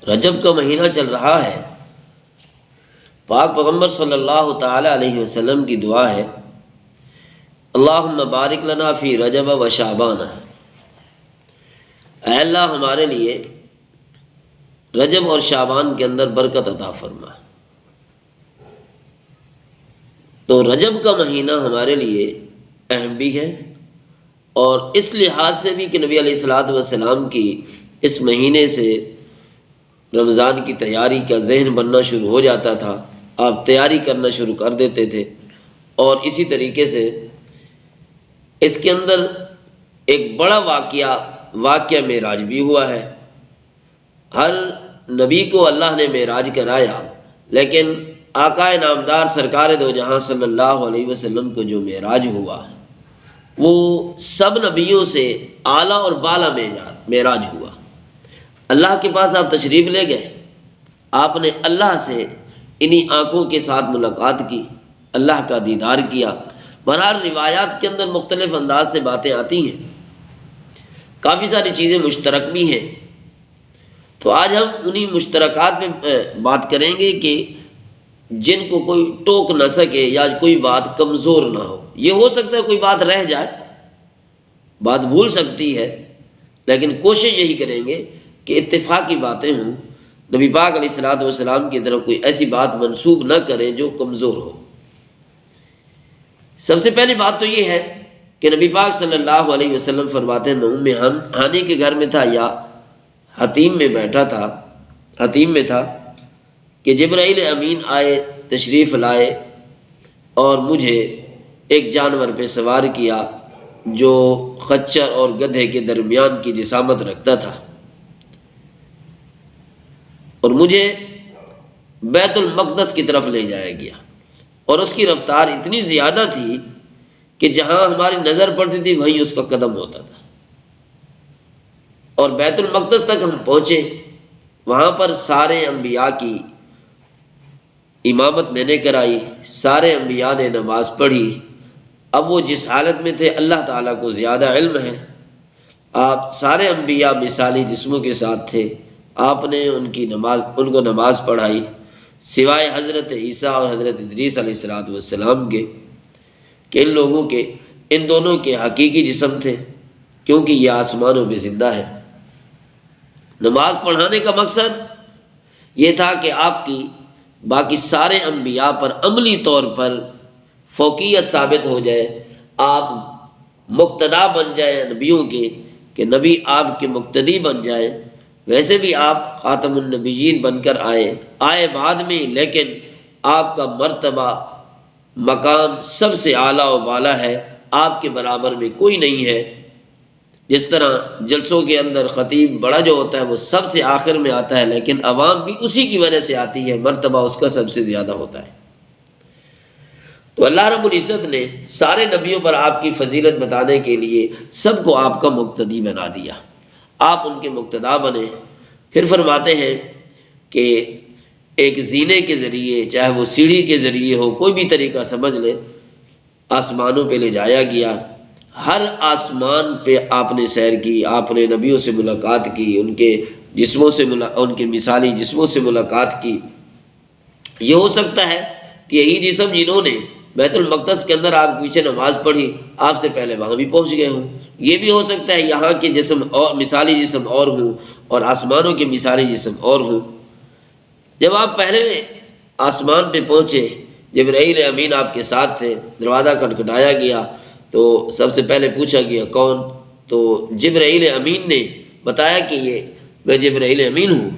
رجب کا مہینہ چل رہا ہے، پاک پیغمبر صلی اللہ تعالی علیہ وسلم کی دعا ہے، اللہم بارک لنا فی رجب و شعبان، اے اللہ ہمارے لیے رجب اور شعبان کے اندر برکت عطا فرما۔ تو رجب کا مہینہ ہمارے لیے اہم بھی ہے، اور اس لحاظ سے بھی کہ نبی علیہ الصلوۃ والسلام کی اس مہینے سے رمضان کی تیاری کا ذہن بننا شروع ہو جاتا تھا، آپ تیاری کرنا شروع کر دیتے تھے۔ اور اسی طریقے سے اس کے اندر ایک بڑا واقعہ معراج بھی ہوا ہے۔ ہر نبی کو اللہ نے معراج کرایا، لیکن آقا نامدار سرکار دو جہاں صلی اللہ علیہ وسلم کو جو معراج ہوا وہ سب نبیوں سے اعلیٰ اور بالا معراج ہوا۔ اللہ کے پاس آپ تشریف لے گئے، آپ نے اللہ سے انہی آنکھوں کے ساتھ ملاقات کی، اللہ کا دیدار کیا۔ بہرحال روایات کے اندر مختلف انداز سے باتیں آتی ہیں، کافی ساری چیزیں مشترک بھی ہیں، تو آج ہم انہی مشترکات پہ بات کریں گے کہ جن کو کوئی ٹوک نہ سکے یا کوئی بات کمزور نہ ہو۔ یہ ہو سکتا ہے کوئی بات رہ جائے، بات بھول سکتی ہے، لیکن کوشش یہی کریں گے کہ اتفاقی باتیں ہوں، نبی پاک علیہ الصلوۃ والسلام کی طرف کوئی ایسی بات منسوب نہ کریں جو کمزور ہو۔ سب سے پہلی بات تو یہ ہے کہ نبی پاک صلی اللہ علیہ وسلم فرماتے ہیں، میں ہانی کے گھر میں تھا یا حتیم میں بیٹھا تھا، حتیم میں تھا کہ جبرائیل امین آئے، تشریف لائے اور مجھے ایک جانور پہ سوار کیا جو خچر اور گدھے کے درمیان کی جسامت رکھتا تھا، اور مجھے بیت المقدس کی طرف لے جایا گیا، اور اس کی رفتار اتنی زیادہ تھی کہ جہاں ہماری نظر پڑتی تھی وہیں اس کا قدم ہوتا تھا، اور بیت المقدس تک ہم پہنچے۔ وہاں پر سارے انبیاء کی امامت میں نے کرائی، سارے انبیاء نے نماز پڑھی۔ اب وہ جس حالت میں تھے اللہ تعالیٰ کو زیادہ علم ہے، آپ سارے انبیاء مثالی جسموں کے ساتھ تھے، آپ نے ان کو نماز پڑھائی، سوائے حضرت عیسیٰ اور حضرت ادریس علیہ الصلوۃ والسلام کے، کہ ان دونوں کے حقیقی جسم تھے، کیونکہ یہ آسمانوں پہ زندہ ہے۔ نماز پڑھانے کا مقصد یہ تھا کہ آپ کی باقی سارے انبیاء پر عملی طور پر فوقیت ثابت ہو جائے، آپ مقتدا بن جائیں نبیوں کے، کہ نبی آپ کے مقتدی بن جائیں۔ ویسے بھی آپ خاتم النبیین بن کر آئے بعد میں، لیکن آپ کا مرتبہ مقام سب سے اعلیٰ و بالا ہے، آپ کے برابر میں کوئی نہیں ہے۔ جس طرح جلسوں کے اندر خطیب بڑا جو ہوتا ہے وہ سب سے آخر میں آتا ہے، لیکن عوام بھی اسی کی وجہ سے آتی ہے، مرتبہ اس کا سب سے زیادہ ہوتا ہے۔ تو اللہ رب العزت نے سارے نبیوں پر آپ کی فضیلت بتانے کے لیے سب کو آپ کا مقتدی بنا دیا، آپ ان کے مقتدا بنے۔ پھر فرماتے ہیں کہ ایک زینے کے ذریعے، چاہے وہ سیڑھی کے ذریعے ہو، کوئی بھی طریقہ سمجھ لے، آسمانوں پہ لے جایا گیا۔ ہر آسمان پہ آپ نے سیر کی، آپ نے نبیوں سے ملاقات کی، ان کے مثالی جسموں سے ملاقات کی۔ یہ ہو سکتا ہے کہ یہی جسم جنہوں نے بیت المقدس کے اندر آپ پیچھے نماز پڑھی، آپ سے پہلے وہاں بھی پہنچ گئے ہوں۔ یہ بھی ہو سکتا ہے یہاں کے جسم اور مثالی جسم اور ہوں، اور آسمانوں کے مثالی جسم اور ہوں۔ جب آپ پہلے آسمان پہ پہنچے، جبرائیل امین آپ کے ساتھ تھے، دروازہ کھٹکھٹایا گیا تو سب سے پہلے پوچھا گیا کون؟ تو جبرائیل امین نے بتایا کہ یہ میں جبرائیل امین ہوں۔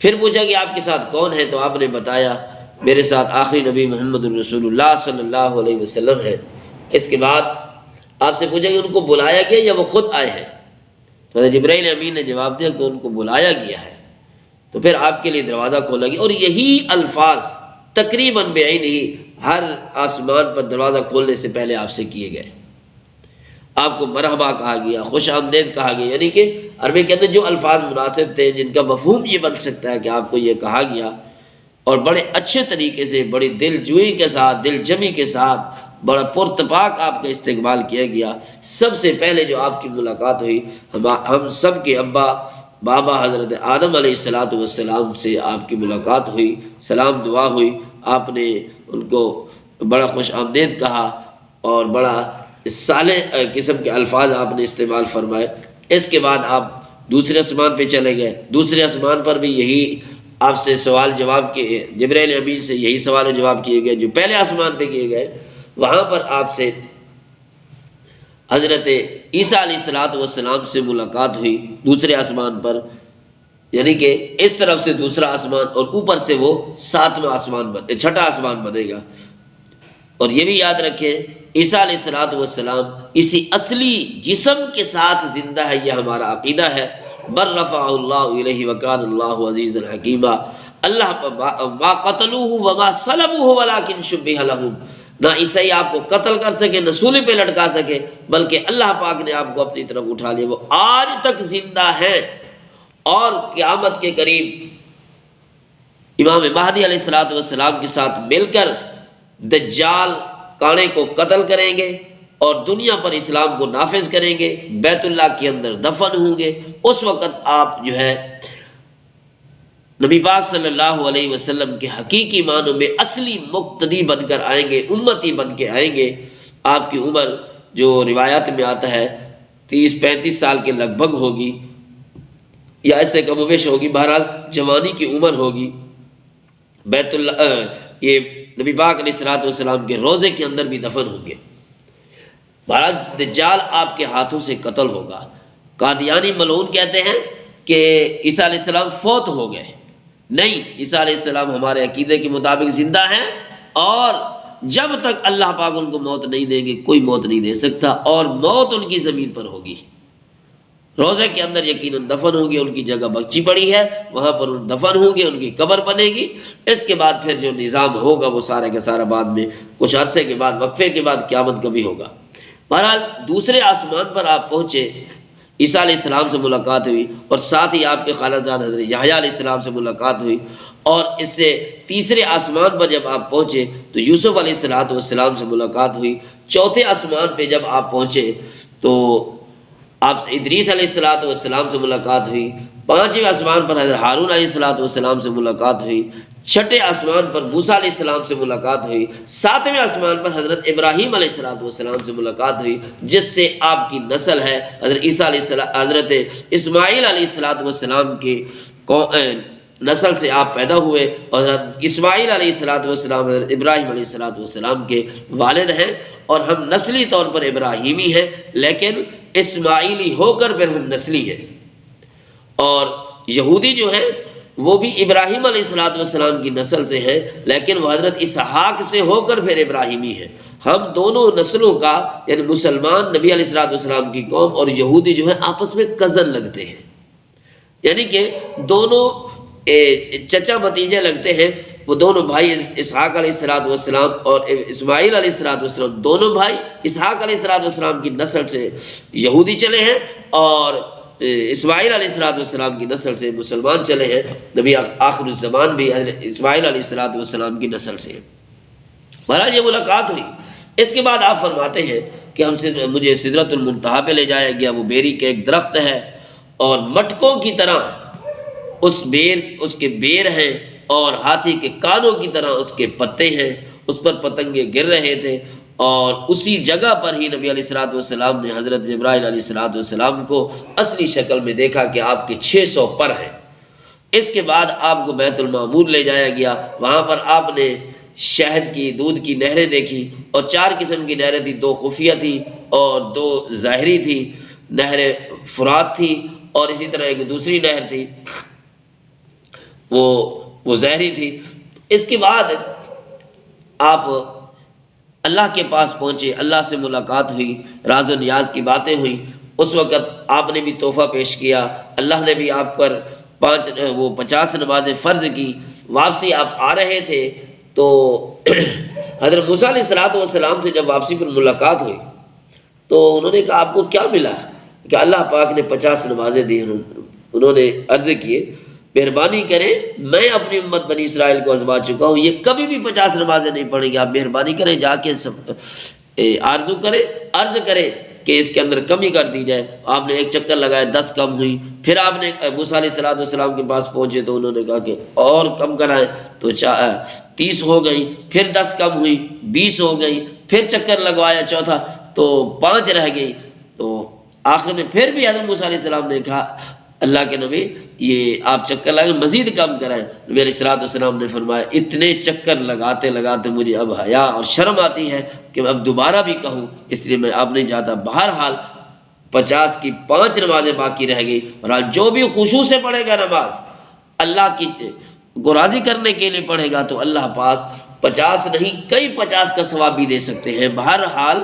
پھر پوچھا کہ آپ کے ساتھ کون ہے؟ تو آپ نے بتایا میرے ساتھ آخری نبی محمد الرسول اللہ صلی اللہ علیہ وسلم ہے۔ اس کے بعد آپ سے پوچھا کہ ان کو بلایا گیا یا وہ خود آئے ہیں؟ تو حضرت جبرائیل امین نے جواب دیا کہ ان کو بلایا گیا ہے۔ تو پھر آپ کے لیے دروازہ کھولا گیا، اور یہی الفاظ تقریباً بعین ہی ہر آسمان پر دروازہ کھولنے سے پہلے آپ سے کیے گئے۔ آپ کو مرحبا کہا گیا، خوش آمدید کہا گیا، یعنی کہ عربی کے اندر جو الفاظ مناسب تھے، جن کا مفہوم یہ بن سکتا ہے کہ آپ کو یہ کہا گیا، اور بڑے اچھے طریقے سے، بڑی دل جوئی کے ساتھ، دل جمی کے ساتھ، بڑا پرتپاک آپ کا استقبال کیا گیا۔ سب سے پہلے جو آپ کی ملاقات ہوئی، ہم سب کے ابا بابا حضرت آدم علیہ السلام سے آپ کی ملاقات ہوئی، سلام دعا ہوئی، آپ نے ان کو بڑا خوش آمدید کہا اور بڑا صالح قسم کے الفاظ آپ نے استعمال فرمائے۔ اس کے بعد آپ دوسرے آسمان پہ چلے گئے، دوسرے آسمان پر بھی یہی آپ سے سوال جواب کیے، جبرائیل امین سے یہی سوال و جواب کیے گئے جو پہلے آسمان پہ کیے گئے۔ وہاں پر آپ سے حضرت عیسیٰ علیہ السلام سے ملاقات ہوئی دوسرے آسمان پر، یعنی کہ اس طرف سے دوسرا آسمان اور اوپر سے وہ ساتواں آسمان چھٹا آسمان بنے گا۔ اور یہ بھی یاد رکھیں عیسیٰ علیہ السلام اسی اصلی جسم کے ساتھ زندہ ہے، یہ ہمارا عقیدہ ہے۔ بر رفع اللہ الیہ وکان اللہ عزیز الحکیمہ، اللہ ما قتلوہ وما صلبوہ ولکن شبہ لہم، نہ عیسائی آپ کو قتل کر سکے نہ سولی پہ لٹکا سکے، بلکہ اللہ پاک نے آپ کو اپنی طرف اٹھا لیا، وہ آج تک زندہ ہیں۔ اور قیامت کے قریب امام مہدی علیہ السلام کے ساتھ مل کر دجال کانے کو قتل کریں گے اور دنیا پر اسلام کو نافذ کریں گے، بیت اللہ کے اندر دفن ہوں گے۔ اس وقت آپ جو ہے نبی پاک صلی اللہ علیہ وسلم کے حقیقی معنوں میں اصلی مقتدی بن کر آئیں گے، امتی بن کے آئیں گے۔ آپ کی عمر جو روایات میں آتا ہے 30-35 سال کے لگ بھگ ہوگی یا اس سے کم و بیش ہوگی، بہرحال جوانی کی عمر ہوگی۔ بیت اللہ یہ نبی پاک علیہ السلام کے روضے کے اندر بھی دفن ہوں گے۔ بہرحال دجال آپ کے ہاتھوں سے قتل ہوگا۔ قادیانی ملعون کہتے ہیں کہ عیسیٰ علیہ السلام فوت ہو گئے، نہیں، عیسیٰ علیہ السلام ہمارے عقیدے کے مطابق زندہ ہیں، اور جب تک اللہ پاک ان کو موت نہیں دیں گے کوئی موت نہیں دے سکتا، اور موت ان کی زمین پر ہوگی، روزے کے اندر یقیناً دفن ہوں گے، ان کی جگہ بچی پڑی ہے وہاں پر ان دفن ہوں گے، ان کی قبر بنے گی۔ اس کے بعد پھر جو نظام ہوگا وہ سارے کا سارا بعد میں کچھ عرصے کے بعد، وقفے کے بعد قیامت کبھی ہوگا۔ بہرحال دوسرے آسمان پر آپ پہنچے، عیسیٰ علیہ السلام سے ملاقات ہوئی، اور ساتھ ہی آپ کے خالہ زاد حضرت یحییٰ علیہ السلام سے ملاقات ہوئی، اور اس سے تیسرے آسمان پر جب آپ پہنچے تو یوسف علیہ السلام سے ملاقات ہوئی۔ چوتھے آسمان پہ جب آپ پہنچے تو آپ ادریس علیہ السلام سے ملاقات ہوئی۔ پانچویں آسمان پر حضرت ہارون علیہ السلام سے ملاقات ہوئی۔ چھٹے آسمان پر موسیٰ علیہ السلام سے ملاقات ہوئی۔ ساتویں آسمان پر حضرت ابراہیم علیہ السلام سے ملاقات ہوئی، جس سے آپ کی نسل ہے حضرت عیسیٰ علیہ السلام، حضرت اسماعیل علیہ السلام کی نسل سے آپ پیدا ہوئے، اور حضرت اسماعیل علیہ السلام حضرت ابراہیم علیہ السلام کے والد ہیں، اور ہم نسلی طور پر ابراہیمی ہیں لیکن اسماعیلی ہو کر پھر ہم نسلی ہیں۔ اور یہودی جو ہیں وہ بھی ابراہیم علیہ السلام کی نسل سے ہیں، لیکن وہ حضرت اسحاق سے ہو کر پھر ابراہیمی ہیں۔ ہم دونوں نسلوں کا، یعنی مسلمان نبی علیہ السلام کی قوم اور یہودی جو ہیں آپس میں کزن لگتے ہیں، یعنی کہ دونوں چچا بھتیجے لگتے ہیں۔ وہ دونوں بھائی اسحاق علیہ السلام اور اسماعیل علیہ السلام دونوں بھائی اسحاق علیہ السلام کی نسل سے یہودی چلے ہیں، اور اسماعیل علیہ السلام کی نسل سے مسلمان چلے ہیں۔ نبی آخر الزمان بھی اسماعیل علیہ السلام کی نسل سے ہیں۔ بہرحال یہ ملاقات ہوئی۔ اس کے بعد آپ فرماتے ہیں کہ مجھے سدرۃ المنتہا پہ لے جایا گیا، وہ بیری کے ایک درخت ہے، اور مٹکوں کی طرح اس کے بیر ہیں، اور ہاتھی کے کانوں کی طرح اس کے پتے ہیں، اس پر پتنگے گر رہے تھے، اور اسی جگہ پر ہی نبی علیہ السلام نے حضرت جبرائیل علیہ السلام کو اصلی شکل میں دیکھا کہ آپ کے 600 پر ہیں۔ اس کے بعد آپ کو بیت المعمور لے جایا گیا، وہاں پر آپ نے شہد کی، دودھ کی نہریں دیکھی، اور 4 قسم کی نہریں تھیں، 2 خفیہ تھی اور 2 ظاہری تھی۔ نہر فرات تھی، اور اسی طرح ایک دوسری نہر تھی وہ ظاہری تھی۔ اس کے بعد آپ اللہ کے پاس پہنچے، اللہ سے ملاقات ہوئی، راز و نیاز کی باتیں ہوئیں۔ اس وقت آپ نے بھی تحفہ پیش کیا، اللہ نے بھی آپ پر 50 نمازیں فرض کی۔ واپسی آپ آ رہے تھے تو حضرت موسیٰ علیہ السلام سے جب واپسی پر ملاقات ہوئی تو انہوں نے کہا آپ کو کیا ملا؟ کہ اللہ پاک نے 50 نمازیں دی۔ انہوں نے عرض کیے مہربانی کریں، میں اپنی امت بنی اسرائیل کو آزما چکا ہوں، یہ کبھی بھی 50 نمازیں نہیں پڑھیں گے، آپ مہربانی کریں جا کے عرض کریں کہ اس کے اندر کمی کر دی جائے. آپ نے ایک چکر لگایا 10 کم ہوئی. پھر آپ نے موسیٰ علیہ السلام کے پاس پہنچے تو انہوں نے کہا کہ اور کم کرائیں تو 30 ہو گئی. پھر 10 کم ہوئی 20 ہو گئی. پھر چکر لگوایا چوتھا تو 5 رہ گئی. تو آخر میں پھر بھی حضرت موسیٰ علیہ السلام نے کہا اللہ کے نبی یہ آپ چکر لگائیں مزید کم کرائیں. نبی علیہ السلام نے فرمایا اتنے چکر لگاتے لگاتے مجھے اب حیا اور شرم آتی ہے کہ میں اب دوبارہ بھی کہوں، اس لیے میں اب نہیں جاتا. بہرحال 50 کی 5 نمازیں باقی رہ گئی. اور جو بھی خشوع سے پڑھے گا نماز اللہ کی کو راضی کرنے کے لیے پڑھے گا تو اللہ پاک 50 نہیں کئی 50 کا ثواب بھی دے سکتے ہیں. بہرحال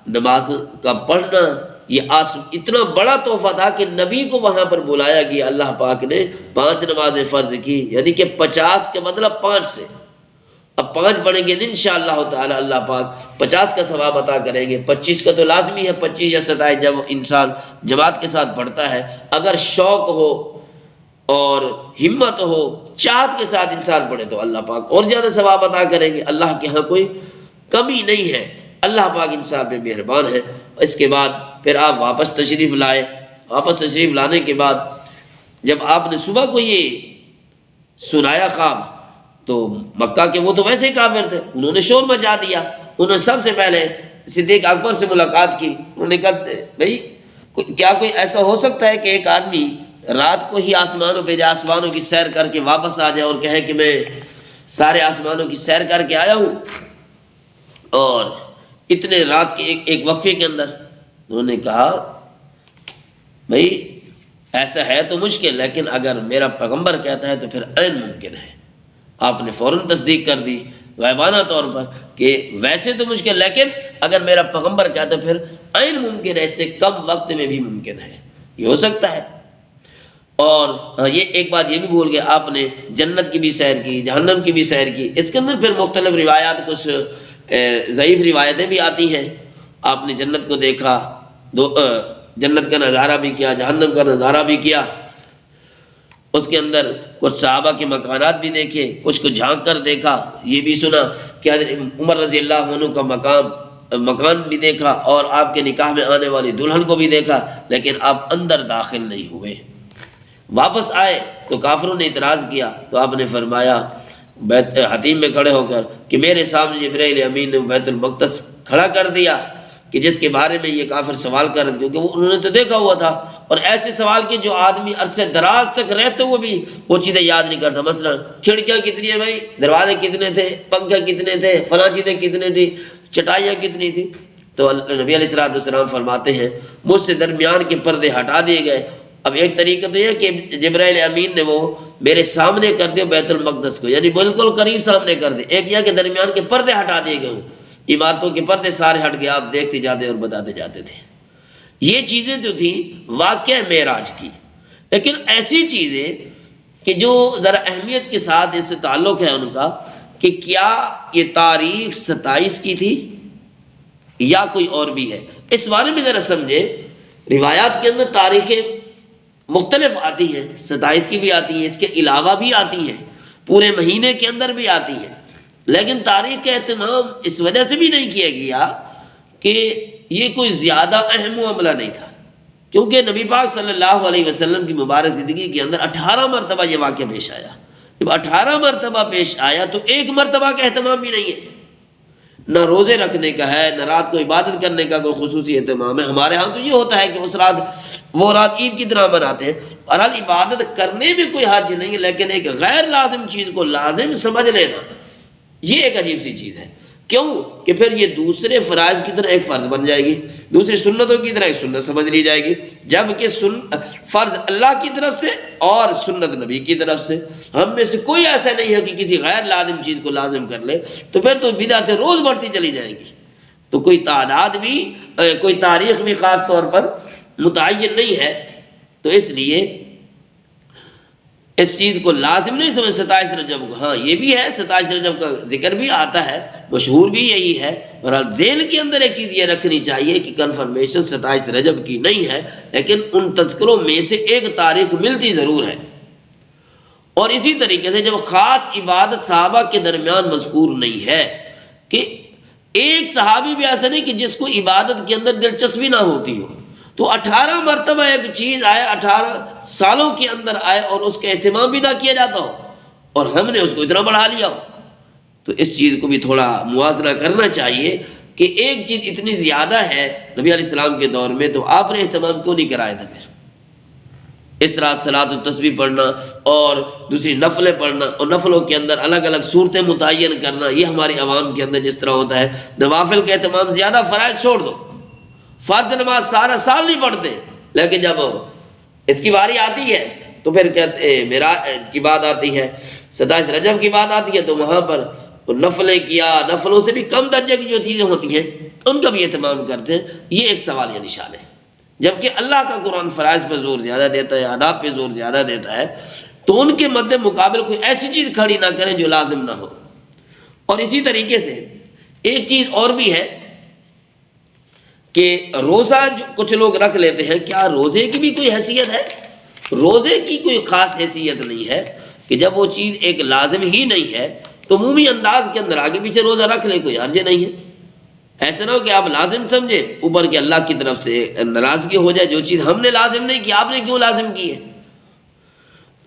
نماز کا پڑھنا یہ اتنا بڑا تحفہ تھا کہ نبی کو وہاں پر بلایا گیا. اللہ پاک نے 5 نمازیں فرض کی، یعنی کہ 50 کے مطلب 5 سے اب 5 پڑھیں گے انشاءاللہ تعالی اللہ پاک 50 کا ثواب عطا کریں گے. 25 کا تو لازمی ہے، 25 یا 27 جب انسان جماعت کے ساتھ پڑھتا ہے، اگر شوق ہو اور ہمت ہو چاہت کے ساتھ انسان پڑھے تو اللہ پاک اور زیادہ ثواب عطا کریں گے. اللہ کے ہاں کوئی کمی نہیں ہے، اللہ پاک انسان پہ مہربان ہے. اس کے بعد پھر آپ واپس تشریف لائے. واپس تشریف لانے کے بعد جب آپ نے صبح کو یہ سنایا خواب تو مکہ کے وہ تو ویسے ہی کافر تھے، انہوں نے شور مچا دیا. انہوں نے سب سے پہلے صدیق اکبر سے ملاقات کی. انہوں نے کہا بھائی کیا کوئی ایسا ہو سکتا ہے کہ ایک آدمی رات کو ہی آسمانوں پہ جا آسمانوں کی سیر کر کے واپس آ جائے اور کہے کہ میں سارے آسمانوں کی سیر کر کے آیا ہوں؟ اور اتنے رات کے ایک وقفے کے اندر انہوں نے کہا بھئی ایسا ہے تو مشکل، لیکن اگر میرا پیغمبر کہتا ہے تو پھر عین ممکن ہے. آپ نے فوراً تصدیق کر دی غیبانہ طور پر کہ ویسے تو مشکل لیکن اگر میرا پیغمبر کہتا ہے پھر عین ممکن ہے، اس سے کم وقت میں بھی ممکن ہے، یہ ہو سکتا ہے. اور یہ ایک بات یہ بھی بھول گئے، آپ نے جنت کی بھی سیر کی، جہنم کی بھی سیر کی. اس کے اندر پھر مختلف روایات، کچھ ضعیف روایتیں بھی آتی ہیں. آپ نے جنت کو دیکھا، جنت کا نظارہ بھی کیا، جہنم کا نظارہ بھی کیا. اس کے اندر کچھ صحابہ کے مکانات بھی دیکھے، کچھ کو جھانک کر دیکھا. یہ بھی سنا کہ حضرت عمر رضی اللہ عنہ کا مکان بھی دیکھا اور آپ کے نکاح میں آنے والی دلہن کو بھی دیکھا، لیکن آپ اندر داخل نہیں ہوئے. واپس آئے تو کافروں نے اعتراض کیا تو آپ نے فرمایا بیت حتیم میں کھڑے ہو کر کہ میرے سامنے جبرائیل امین نے بیت المقدس کھڑا کر دیا کہ جس کے بارے میں یہ کافر سوال کر رہے، کیونکہ انہوں نے تو دیکھا ہوا تھا. اور ایسے سوال کے جو آدمی عرصے دراز تک رہتے ہوئے بھی وہ چیزیں یاد نہیں کرتا. مثلا کھڑکیاں کتنی ہیں بھائی، دروازے کتنے تھے، پنکھے کتنے تھے، فلاں چیزیں کتنی تھی، چٹائیاں کتنی تھی. تو نبی علیہ السلام فرماتے ہیں مجھ سے درمیان کے پردے ہٹا دیے گئے. اب ایک طریقہ تو یہ کہ جبرائیل امین نے وہ میرے سامنے کر دیا بیت المقدس کو، یعنی بالکل قریب سامنے کر دے. ایک یہ کہ درمیان کے پردے ہٹا دیے گئے، عمارتوں کے پردے سارے ہٹ گئے، آپ دیکھتے جاتے اور بتاتے جاتے تھے. یہ چیزیں جو تھیں واقعہ معراج کی، لیکن ایسی چیزیں کہ جو ذرا اہمیت کے ساتھ اس سے تعلق ہے ان کا کہ کیا یہ تاریخ 27 کی تھی یا کوئی اور بھی ہے، اس بارے میں ذرا سمجھے. روایات کے اندر تاریخیں مختلف آتی ہیں، 27 کی بھی آتی ہیں، اس کے علاوہ بھی آتی ہیں، پورے مہینے کے اندر بھی آتی ہیں. لیکن تاریخ کا اہتمام اس وجہ سے بھی نہیں کیا گیا کہ یہ کوئی زیادہ اہم معاملہ نہیں تھا، کیونکہ نبی پاک صلی اللہ علیہ وسلم کی مبارک زندگی کے اندر 18 مرتبہ یہ واقعہ پیش آیا. جب 18 مرتبہ پیش آیا تو ایک مرتبہ کا اہتمام بھی نہیں ہے. نہ روزے رکھنے کا ہے، نہ رات کو عبادت کرنے کا کوئی خصوصی اہتمام ہے. ہمارے ہاں تو یہ ہوتا ہے کہ اس رات وہ رات عید کی طرح مناتے ہیں. بہرحال عبادت کرنے میں کوئی حرج نہیں ہے، لیکن ایک غیر لازم چیز کو لازم سمجھ لینا یہ ایک عجیب سی چیز ہے. کیوں کہ پھر یہ دوسرے فرائض کی طرح ایک فرض بن جائے گی، دوسری سنتوں کی طرح ایک سنت سمجھ لی جائے گی، جبکہ فرض اللہ کی طرف سے اور سنت نبی کی طرف سے. ہم میں سے کوئی ایسا نہیں ہے کہ کسی غیر لازم چیز کو لازم کر لے، تو پھر تو بدعتیں روز بڑھتی چلی جائیں گی. تو کوئی تعداد بھی کوئی تاریخ بھی خاص طور پر متعین نہیں ہے. تو اس لیے اس چیز کو لازم نہیں سمجھ 27 رجب کو. ہاں یہ بھی ہے 27 رجب کا ذکر بھی آتا ہے، مشہور بھی یہی ہے. اور ذہن کے اندر ایک چیز یہ رکھنی چاہیے کہ کنفرمیشن 27 رجب کی نہیں ہے، لیکن ان تذکروں میں سے ایک تاریخ ملتی ضرور ہے. اور اسی طریقے سے جب خاص عبادت صحابہ کے درمیان مذکور نہیں ہے کہ ایک صحابی بھی ایسا نہیں کہ جس کو عبادت کے اندر دلچسپی نہ ہوتی ہو، تو 18 مرتبہ ایک چیز آئے، 18 سالوں کے اندر آئے اور اس کا اہتمام بھی نہ کیا جاتا ہو، اور ہم نے اس کو اتنا بڑھا لیا ہو. تو اس چیز کو بھی تھوڑا موازنہ کرنا چاہیے کہ ایک چیز اتنی زیادہ ہے نبی علیہ السلام کے دور میں، تو آپ نے اہتمام کیوں نہیں کرایا تھا؟ پھر اس طرح صلاۃ التسبیح پڑھنا اور دوسری نفلیں پڑھنا، اور نفلوں کے اندر الگ الگ صورتیں متعین کرنا، یہ ہماری عوام کے اندر جس طرح ہوتا ہے. نوافل کا اہتمام زیادہ، فرائض چھوڑ دو. فرض نماز سارا سال نہیں پڑھتے، لیکن جب اس کی باری آتی ہے تو پھر کہتے معراج کی بات آتی ہے، 27 رجب کی بات آتی ہے، تو وہاں پر نفلیں کیا، نفلوں سے بھی کم درجے کی جو چیزیں ہوتی ہیں ان کا بھی اہتمام کرتے ہیں. یہ ایک سوال یا نشان ہے. جبکہ اللہ کا قرآن فرائض پہ زور زیادہ دیتا ہے، آداب پہ زور زیادہ دیتا ہے، تو ان کے مد مقابل کوئی ایسی چیز کھڑی نہ کریں جو لازم نہ ہو. اور اسی طریقے سے ایک چیز اور بھی ہے کہ روزہ جو کچھ لوگ رکھ لیتے ہیں، کیا روزے کی بھی کوئی حیثیت ہے؟ روزے کی کوئی خاص حیثیت نہیں ہے کہ جب وہ چیز ایک لازم ہی نہیں ہے تو عمومی انداز کے اندر آگے پیچھے روزہ رکھ لیں، کوئی حرج نہیں ہے. ایسا نہ ہو کہ آپ لازم سمجھیں، اوپر کے اللہ کی طرف سے ناراضگی ہو جائے، جو چیز ہم نے لازم نہیں کی آپ نے کیوں لازم کی ہے.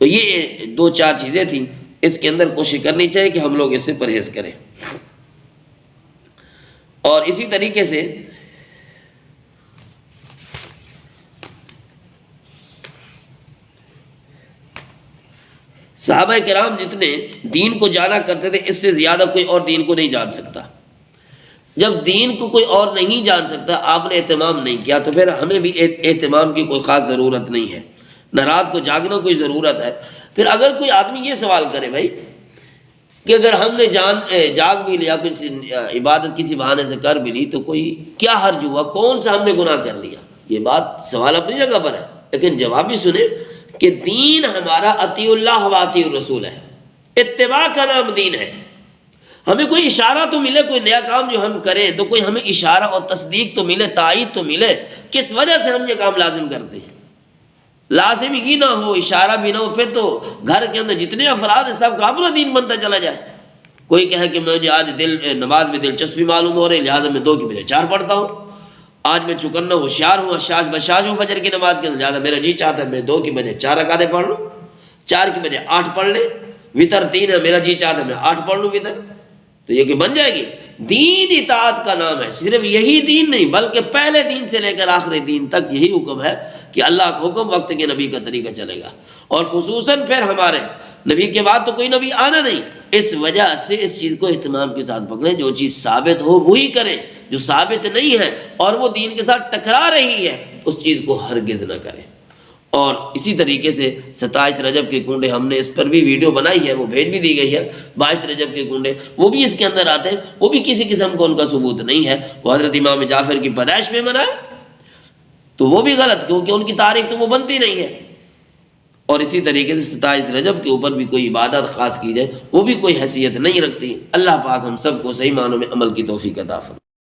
تو یہ 2-4 چیزیں تھیں، اس کے اندر کوشش کرنی چاہیے کہ ہم لوگ اس سے پرہیز کریں. اور اسی طریقے سے صحابہ کرام جتنے دین کو جانا کرتے تھے، اس سے زیادہ کوئی اور دین کو نہیں جان سکتا. جب دین کو کوئی اور نہیں جان سکتا، آپ نے اہتمام نہیں کیا، تو پھر ہمیں بھی اہتمام کی کوئی خاص ضرورت نہیں ہے، نہ رات کو جاگنا کوئی ضرورت ہے. پھر اگر کوئی آدمی یہ سوال کرے بھائی کہ اگر ہم نے جاگ بھی لیا، کچھ عبادت کسی بہانے سے کر بھی لی، تو کوئی کیا حرج ہوا، کون سا ہم نے گناہ کر لیا؟ یہ بات سوال اپنی جگہ پر ہے، لیکن جواب بھی سنیں کہ دین ہمارا اطیع اللہ و اطیع الرسول ہے. اتباع کا نام دین ہے. ہمیں کوئی اشارہ تو ملے، کوئی نیا کام جو ہم کریں تو کوئی ہمیں اشارہ اور تصدیق تو ملے، تائید تو ملے، کس وجہ سے ہم یہ کام لازم کرتے ہیں. لازم ہی نہ ہو، اشارہ بھی نہ ہو، پھر تو گھر کے اندر جتنے افراد ہیں سب کا اپنا دین بنتا چلا جائے. کوئی کہے کہ مجھے آج نماز میں دلچسپی معلوم ہو رہی، لہٰذا میں 2 کی بجائے 4 پڑھتا ہوں. آج میں چکنا ہوشیار ہوں، بشاش ہوں فجر کی نماز کے اندر، لہٰذا میرا جی چاہتا ہے میں 2 کی بجائے 4 رکعتیں پڑھ لوں، 4 کی بجائے 8 پڑھ لیں. وطر 3 ہے، میرا جی چاہتا ہے میں 8 پڑھ لوں وطر. تو یہ کہ بن جائے گی. دین اطاعت کا نام ہے. صرف یہی دین نہیں بلکہ پہلے دین سے لے کر آخری دین تک یہی حکم ہے کہ اللہ کا حکم، وقت کے نبی کا طریقہ چلے گا. اور خصوصاً پھر ہمارے نبی کے بعد تو کوئی نبی آنا نہیں. اس وجہ سے اس چیز کو اہتمام کے ساتھ پکڑیں، جو چیز ثابت ہو وہی کریں، جو ثابت نہیں ہے اور وہ دین کے ساتھ ٹکرا رہی ہے اس چیز کو ہرگز نہ کریں. اور اسی طریقے سے 27 رجب کے کنڈے، ہم نے اس پر بھی ویڈیو بنائی ہے، وہ بھیج بھی دی گئی ہے. 22 رجب کے کنڈے وہ بھی اس کے اندر آتے ہیں، وہ بھی کسی قسم کو ان کا ثبوت نہیں ہے. وہ حضرت امام جعفر کی پیدائش میں منائے تو وہ بھی غلط، کیونکہ ان کی تاریخ تو وہ بنتی نہیں ہے. اور اسی طریقے سے 27 رجب کے اوپر بھی کوئی عبادت خاص کی جائے وہ بھی کوئی حیثیت نہیں رکھتی. اللہ پاک ہم سب کو صحیح معنوں میں عمل کی توفیق عطا فرمائے.